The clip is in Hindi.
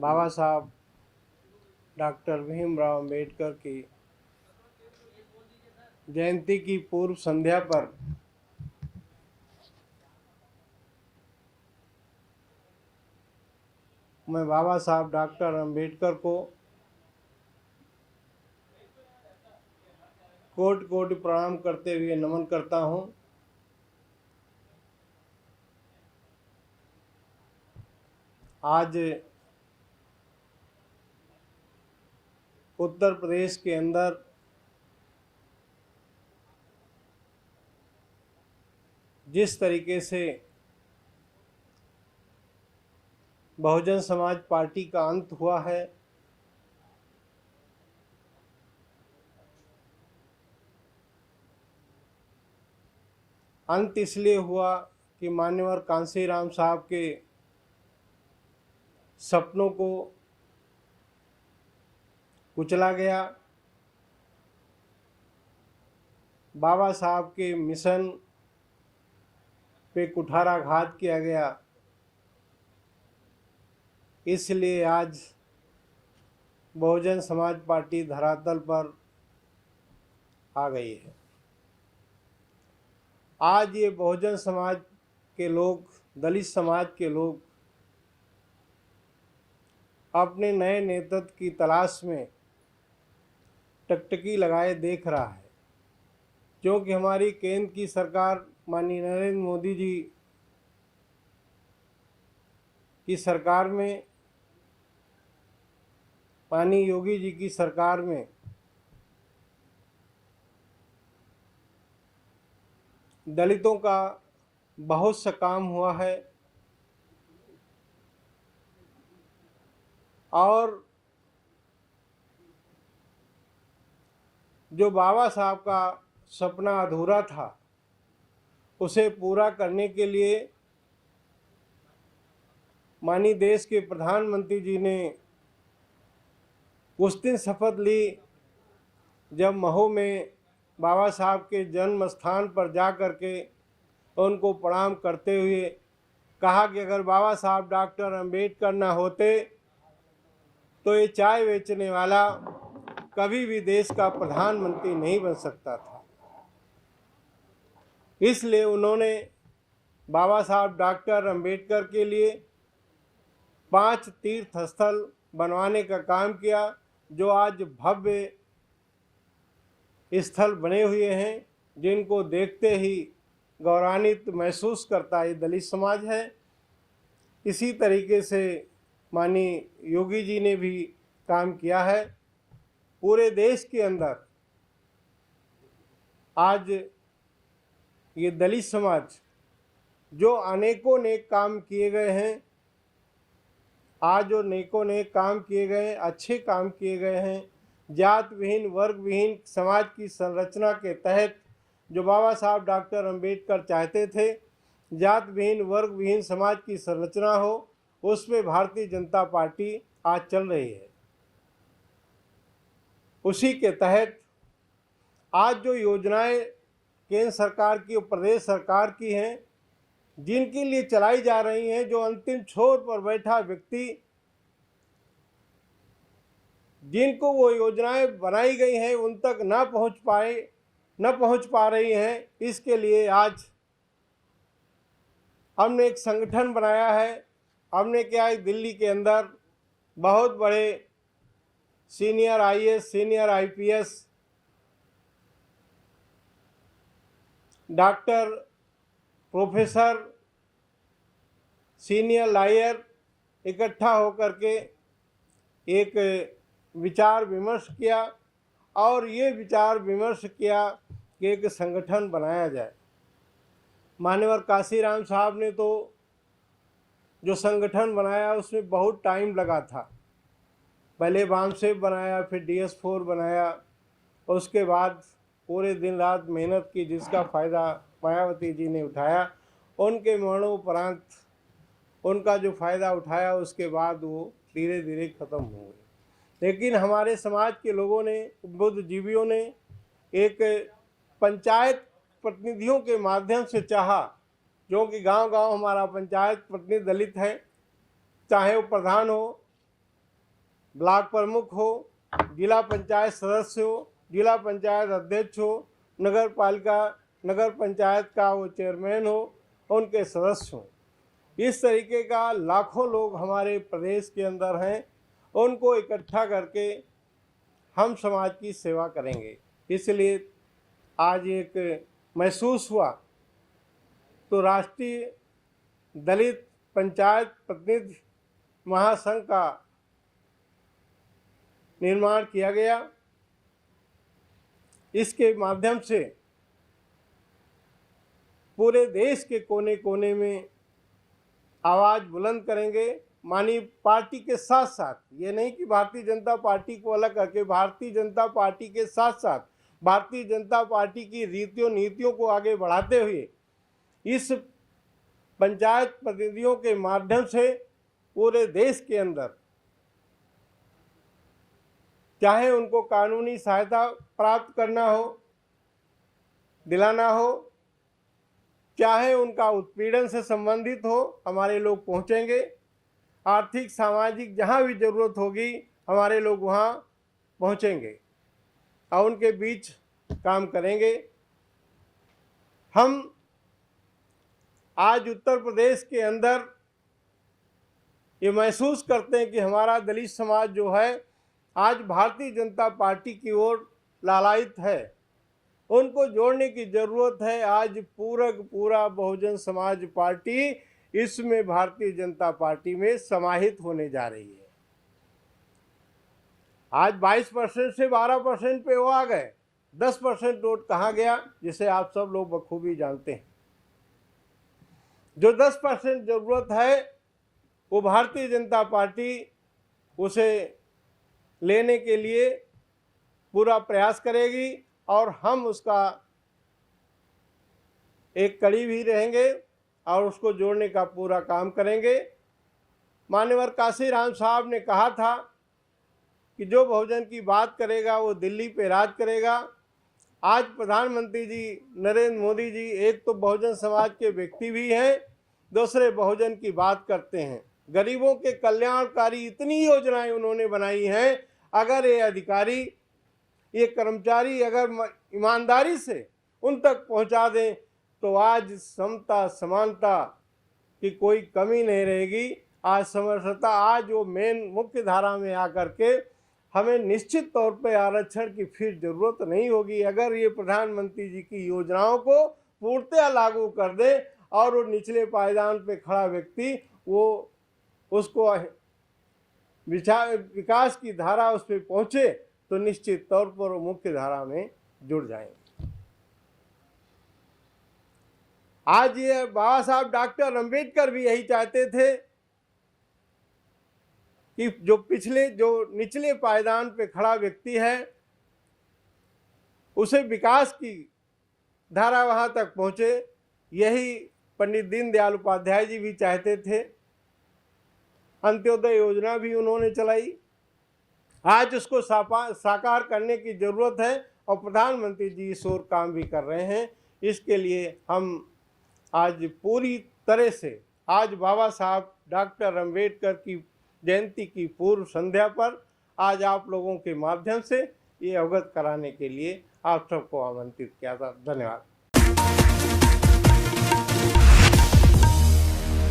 बाबा साहब डॉक्टर भीमराव अंबेडकर की जयंती की पूर्व संध्या पर मैं बाबा साहब डॉक्टर अंबेडकर को कोटि कोटि प्रणाम करते हुए नमन करता हूं। आज उत्तर प्रदेश के अंदर जिस तरीके से बहुजन समाज पार्टी का अंत हुआ है, अंत इसलिए हुआ कि मान्यवर कांशीराम साहब के सपनों को कुचला गया, बाबा साहब के मिशन पे कुठाराघात किया गया। इसलिए आज बहुजन समाज पार्टी धरातल पर आ गई है। आज ये बहुजन समाज के लोग, दलित समाज के लोग अपने नए नेतृत्व की तलाश में टकटकी लगाए देख रहा है, क्योंकि हमारी केंद्र की सरकार माननीय नरेंद्र मोदी जी की सरकार में, माननीय योगी जी की सरकार में दलितों का बहुत सा काम हुआ है और जो बाबा साहब का सपना अधूरा था उसे पूरा करने के लिए माननीय देश के प्रधानमंत्री जी ने उस दिन शपथ ली जब महू में बाबा साहब के जन्म स्थान पर जा कर के उनको प्रणाम करते हुए कहा कि अगर बाबा साहब डॉक्टर अंबेडकर न होते तो ये चाय बेचने वाला कभी भी देश का प्रधानमंत्री नहीं बन सकता था। इसलिए उन्होंने बाबा साहब डॉक्टर अंबेडकर के लिए 5 तीर्थ स्थल बनवाने का काम किया, जो आज भव्य स्थल बने हुए हैं, जिनको देखते ही गौरवान्वित महसूस करता ये दलित समाज है। इसी तरीके से माननीय योगी जी ने भी काम किया है। पूरे देश के अंदर आज ये दलित समाज जो अनेकों नेक काम किए गए हैं, आज जो नेकों नेक काम किए गए, अच्छे काम किए गए हैं, जात विहीन वर्ग विहीन समाज की संरचना के तहत जो बाबा साहब डॉक्टर अंबेडकर चाहते थे, जात विहीन वर्ग विहीन समाज की संरचना हो, उसमें भारतीय जनता पार्टी आज चल रही है। उसी के तहत आज जो योजनाएं केंद्र सरकार की और प्रदेश सरकार की हैं, जिनके लिए चलाई जा रही हैं, जो अंतिम छोर पर बैठा व्यक्ति जिनको वो योजनाएं बनाई गई हैं उन तक न पहुंच पा रही हैं, इसके लिए आज हमने एक संगठन बनाया है। हमने क्या है, दिल्ली के अंदर बहुत बड़े senior IAS, senior IPS, doctor, professor, senior lawyer इकट्ठा होकर के एक विचार विमर्श किया और ये विचार विमर्श किया कि एक संगठन बनाया जाए। मान्यवर कांशीराम साहब ने तो जो संगठन बनाया उसमें बहुत टाइम लगा था। पहले बामसेफ बनाया, फिर DS4 बनाया, और उसके बाद पूरे दिन रात मेहनत की, जिसका फ़ायदा मायावती जी ने उठाया। उनके मरणोपरांत उनका जो फ़ायदा उठाया उसके बाद वो धीरे धीरे ख़त्म हो गए। लेकिन हमारे समाज के लोगों ने, बुद्धिजीवियों ने एक पंचायत प्रतिनिधियों के माध्यम से चाहा, क्योंकि गांव-गांव हमारा पंचायत प्रतिनिधि दलित है, चाहे वो प्रधान हो, ब्लॉक प्रमुख हो, जिला पंचायत सदस्य हो, जिला पंचायत अध्यक्ष हो, नगर पालिका नगर पंचायत का वो चेयरमैन हो, उनके सदस्य हों। इस तरीके का लाखों लोग हमारे प्रदेश के अंदर हैं, उनको इकट्ठा करके हम समाज की सेवा करेंगे। इसलिए आज एक महसूस हुआ तो राष्ट्रीय दलित पंचायत प्रतिनिधि महासंघ का निर्माण किया गया। इसके माध्यम से पूरे देश के कोने कोने में आवाज़ बुलंद करेंगे। मानी पार्टी के साथ साथ, ये नहीं कि भारतीय जनता पार्टी को अलग करके, भारतीय जनता पार्टी के साथ साथ भारतीय जनता पार्टी की रीतियों नीतियों को आगे बढ़ाते हुए इस पंचायत प्रतिनिधियों के माध्यम से पूरे देश के अंदर, चाहे उनको कानूनी सहायता प्राप्त करना हो, दिलाना हो, चाहे उनका उत्पीड़न से संबंधित हो, हमारे लोग पहुंचेंगे। आर्थिक सामाजिक जहां भी ज़रूरत होगी हमारे लोग वहां पहुंचेंगे और उनके बीच काम करेंगे। हम आज उत्तर प्रदेश के अंदर ये महसूस करते हैं कि हमारा दलित समाज जो है आज भारतीय जनता पार्टी की ओर लालायित है। उनको जोड़ने की ज़रूरत है। आज पूरा बहुजन समाज पार्टी इसमें भारतीय जनता पार्टी में समाहित होने जा रही है। आज 22% से 12% पे वो आ गए। 10% वोट कहाँ गया, जिसे आप सब लोग बखूबी जानते हैं। जो 10% ज़रूरत है वो भारतीय जनता पार्टी उसे लेने के लिए पूरा प्रयास करेगी और हम उसका एक कड़ी भी रहेंगे और उसको जोड़ने का पूरा काम करेंगे। मान्यवर काशीराम साहब ने कहा था कि जो बहुजन की बात करेगा वो दिल्ली पे राज करेगा। आज प्रधानमंत्री जी नरेंद्र मोदी जी एक तो बहुजन समाज के व्यक्ति भी हैं, दूसरे बहुजन की बात करते हैं। गरीबों के कल्याणकारी इतनी योजनाएं उन्होंने बनाई हैं, अगर ये अधिकारी, ये कर्मचारी अगर ईमानदारी से उन तक पहुंचा दें तो आज समता समानता की कोई कमी नहीं रहेगी। आज समरसता, आज वो मेन मुख्य धारा में आकर के हमें निश्चित तौर पे आरक्षण की फिर जरूरत नहीं होगी अगर ये प्रधानमंत्री जी की योजनाओं को पूर्णतः लागू कर दे और वो निचले पायदान पे खड़ा व्यक्ति वो उसको विकास की धारा उस पर पहुँचे तो निश्चित तौर पर वो मुख्य धारा में जुड़ जाएंगे। आज ये बाबा साहब डॉक्टर अंबेडकर भी यही चाहते थे कि जो निचले पायदान पे खड़ा व्यक्ति है उसे विकास की धारा वहां तक पहुंचे। यही पंडित दीनदयाल उपाध्याय जी भी चाहते थे। अंत्योदय योजना भी उन्होंने चलाई। आज उसको साकार करने की जरूरत है और प्रधानमंत्री जी इस ओर काम भी कर रहे हैं। इसके लिए हम आज पूरी तरह से आज बाबा साहब डॉक्टर अंबेडकर की जयंती की पूर्व संध्या पर आज आप लोगों के माध्यम से ये अवगत कराने के लिए आप सबको आमंत्रित किया था। धन्यवाद।